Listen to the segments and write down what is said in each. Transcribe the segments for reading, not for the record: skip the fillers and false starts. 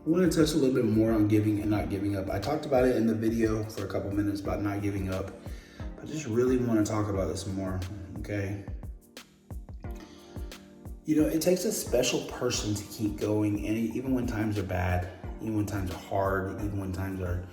I want to touch a little bit more on giving and not giving up. I talked about it in the video for a couple minutes about not giving up. I just really want to talk about this more, okay? You know, it takes a special person to keep going, and even when times are bad, even when times are hard, even when times are,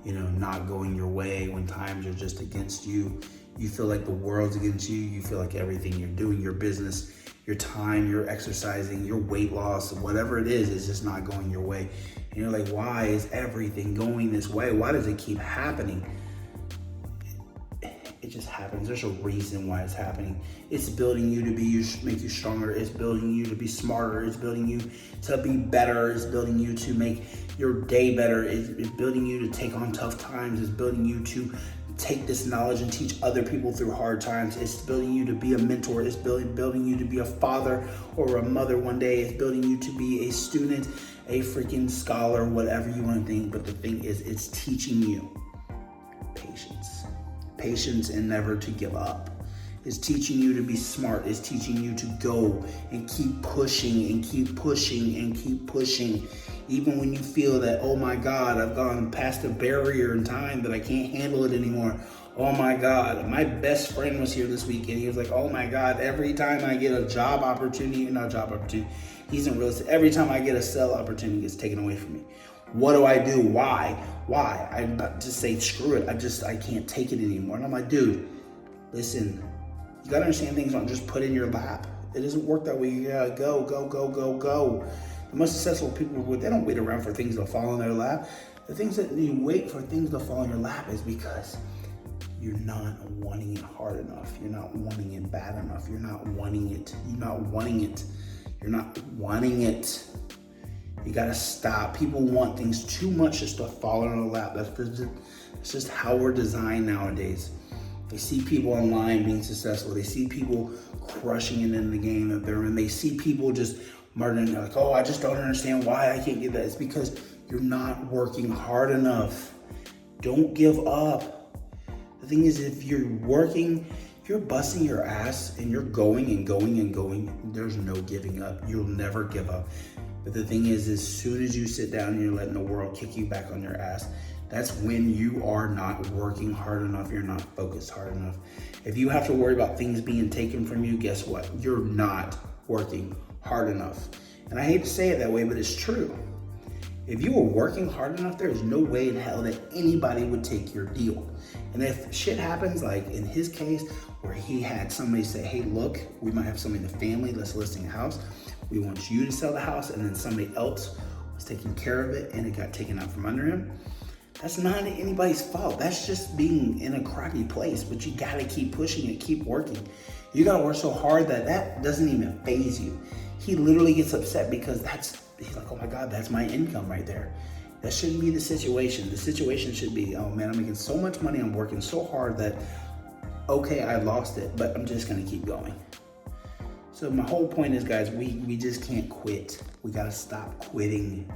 not going your way, when times are just against you, you feel like the world's against you, you feel like everything you're doing, your business, your time, your exercising, your weight loss, whatever it is just not going your way. And you're like, why is everything going this way? Why does it keep happening? It just happens. There's a reason why it's happening. It's building you to make you stronger. It's building you to be smarter. It's building you to be better. It's building you to make your day better. It's building you to take on tough times. It's building you to take this knowledge and teach other people through hard times. It's building you to be a mentor. It's building you to be a father or a mother one day. It's building you to be a student, a freaking scholar, whatever you want to think. But the thing is, it's teaching you patience and never to give up. It's teaching you to be smart. It's teaching you to go and keep pushing and keep pushing and keep pushing. Even when you feel that, oh my God, I've gone past a barrier in time that I can't handle it anymore. Oh my God, my best friend was here this week and he was like, oh my God, every time I get a he's in real estate. Every time I get a sell opportunity, it gets taken away from me. What do I do? Why? I'm about to say, screw it. I can't take it anymore. And I'm like, dude, listen, you gotta understand things don't just put in your lap. It doesn't work that way. You gotta go. The most successful people, they don't wait around for things to fall in their lap. The things that you wait for things to fall in your lap is because you're not wanting it hard enough. You're not wanting it bad enough. You're not wanting it. You gotta stop. People want things too much just to fall in their lap. That's just how we're designed nowadays. They see people online being successful. They see people crushing it in the game that they're in. They see people just murdering. They're like, oh, I just don't understand why I can't get that. It's because you're not working hard enough. Don't give up. The thing is, if you're busting your ass and you're going and going and going, there's no giving up. You'll never give up. But the thing is, as soon as you sit down and you're letting the world kick you back on your ass, that's when you are not working hard enough. You're not focused hard enough. If you have to worry about things being taken from you, guess what? You're not working hard enough. And I hate to say it that way, but it's true. If you were working hard enough, there is no way in hell that anybody would take your deal. And if shit happens, like in his case, where he had somebody say, hey, look, we might have somebody in the family that's listing a house. We want you to sell the house, and then somebody else was taking care of it and it got taken out from under him. That's not anybody's fault. That's just being in a crappy place, but you gotta keep pushing it, keep working. You gotta work so hard that doesn't even faze you. He literally gets upset because he's like, oh my God, that's my income right there. That shouldn't be the situation. The situation should be, oh man, I'm making so much money, I'm working so hard that, okay, I lost it, but I'm just gonna keep going. So my whole point is, guys, we just can't quit. We gotta stop quitting.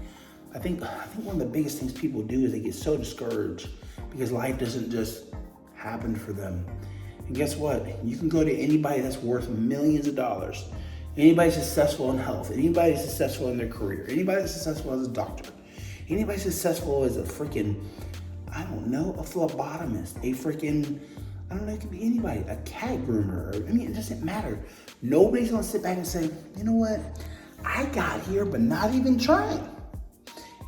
I think one of the biggest things people do is they get so discouraged because life doesn't just happen for them. And guess what? You can go to anybody that's worth millions of dollars, anybody successful in health, anybody successful in their career, anybody that's successful as a doctor, anybody successful as a freaking, a phlebotomist, it could be anybody, a cat groomer, it doesn't matter. Nobody's gonna sit back and say, you know what? I got here, but not even trying.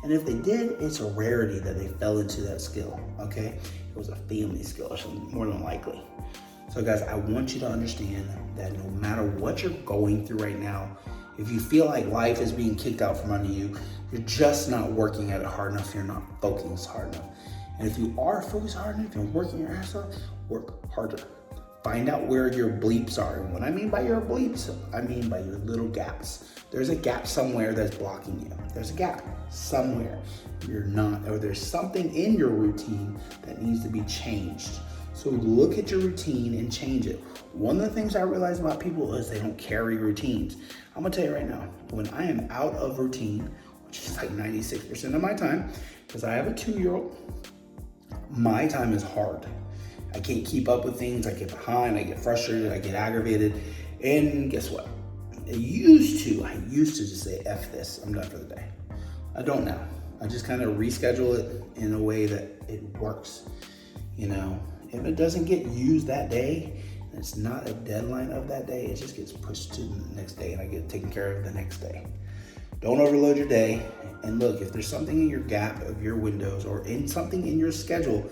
And if they did, it's a rarity that they fell into that skill, okay? It was a family skill or something, more than likely. So guys, I want you to understand that no matter what you're going through right now, if you feel like life is being kicked out from under you, you're just not working at it hard enough, you're not focused hard enough. And if you are focused hard enough, you're working your ass off, work harder. Find out where your bleeps are. And what I mean by your bleeps, I mean by your little gaps. There's a gap somewhere that's blocking you. There's a gap somewhere you're not, or there's something in your routine that needs to be changed. So look at your routine and change it. One of the things I realize about people is they don't carry routines. I'm gonna tell you right now, when I am out of routine, which is like 96% of my time, because I have a 2-year-old, my time is hard. I can't keep up with things. I get behind, I get frustrated, I get aggravated. And guess what? I used to just say, F this, I'm done for the day. I don't now. I just kind of reschedule it in a way that it works. You know, if it doesn't get used that day, and it's not a deadline of that day, it just gets pushed to the next day and I get taken care of the next day. Don't overload your day. And look, if there's something in your gap of your windows or in something in your schedule,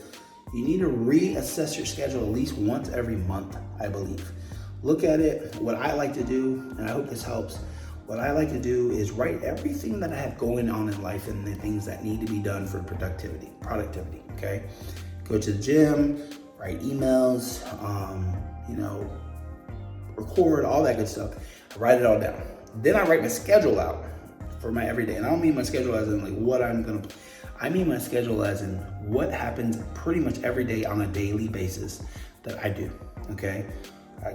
you need to reassess your schedule at least once every month, I believe. Look at it. What I like to do, and I hope this helps, what I like to do is write everything that I have going on in life and the things that need to be done for productivity, okay? Go to the gym, write emails, record, all that good stuff. I write it all down. Then I write my schedule out for my everyday. And I don't mean my schedule as in like what I'm gonna, I mean my schedule as in what happens pretty much every day on a daily basis that I do, okay? I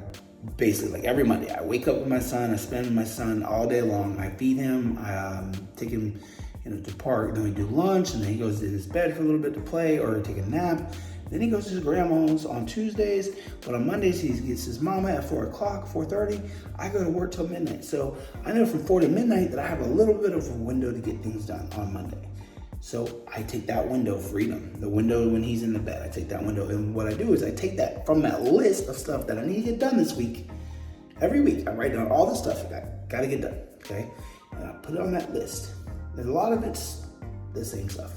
basically, like every Monday, I wake up with my son, I spend with my son all day long. I feed him, I take him to park, then we do lunch, and then he goes to his bed for a little bit to play or take a nap. Then he goes to his grandma's on Tuesdays, but on Mondays he gets his mama at 4 o'clock, 4:30. I go to work till midnight. So I know from 4 to midnight that I have a little bit of a window to get things done on Monday. So I take that window of freedom, the window when he's in the bed, I take that window. And what I do is I take that from that list of stuff that I need to get done this week. Every week I write down all the stuff I got to get done, okay? And I put it on that list. And a lot of it's the same stuff.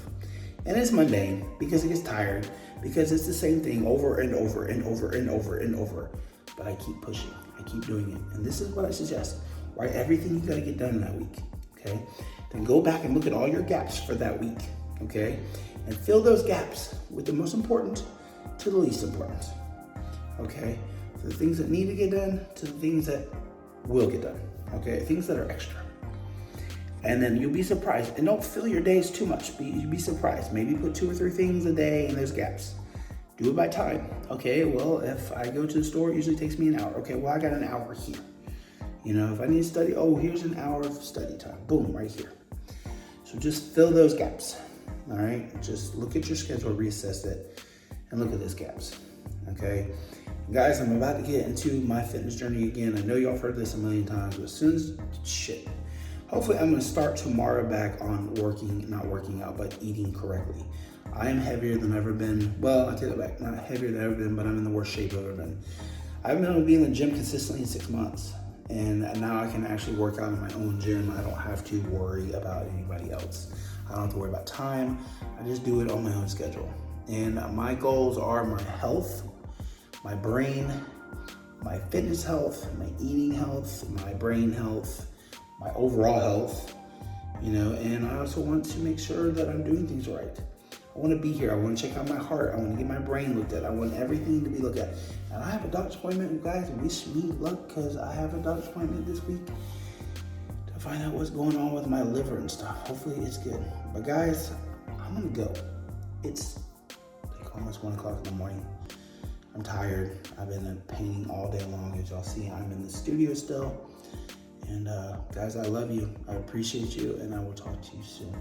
And it's mundane because it gets tired, because it's the same thing over and over and over and over and over. But I keep pushing, I keep doing it. And this is what I suggest. Write everything you gotta get done in that week, okay? Then go back and look at all your gaps for that week, okay? And fill those gaps with the most important to the least important, okay? So the things that need to get done to the things that will get done, okay? Things that are extra. And then you'll be surprised. And don't fill your days too much. You'll be surprised. Maybe put 2 or 3 things a day and there's gaps. Do it by time. Okay, well, if I go to the store, it usually takes me an hour. Okay, well, I got an hour here. If I need to study, here's an hour of study time. Boom, right here. So just fill those gaps, all right? Just look at your schedule, reassess it, and look at those gaps, okay? Guys, I'm about to get into my fitness journey again. I know y'all have heard this a million times, but as soon as hopefully I'm gonna start tomorrow back on not working out, but eating correctly. I am heavier than I've ever been. Well, I take it back, not heavier than I've ever been, but I'm in the worst shape I've ever been. I've been able to be in the gym consistently in 6 months. And now I can actually work out in my own gym. I don't have to worry about anybody else. I don't have to worry about time. I just do it on my own schedule. And my goals are my health, my brain, my fitness health, my eating health, my brain health, my overall health, and I also want to make sure that I'm doing things right. I want to be here. I want to check out my heart. I want to get my brain looked at. I want everything to be looked at. And I have a doctor's appointment. You guys, wish me luck because I have a doctor's appointment this week to find out what's going on with my liver and stuff. Hopefully it's good. But guys, I'm going to go. It's like almost 1 o'clock in the morning. I'm tired. I've been painting all day long. As y'all see, I'm in the studio still. And guys, I love you. I appreciate you. And I will talk to you soon.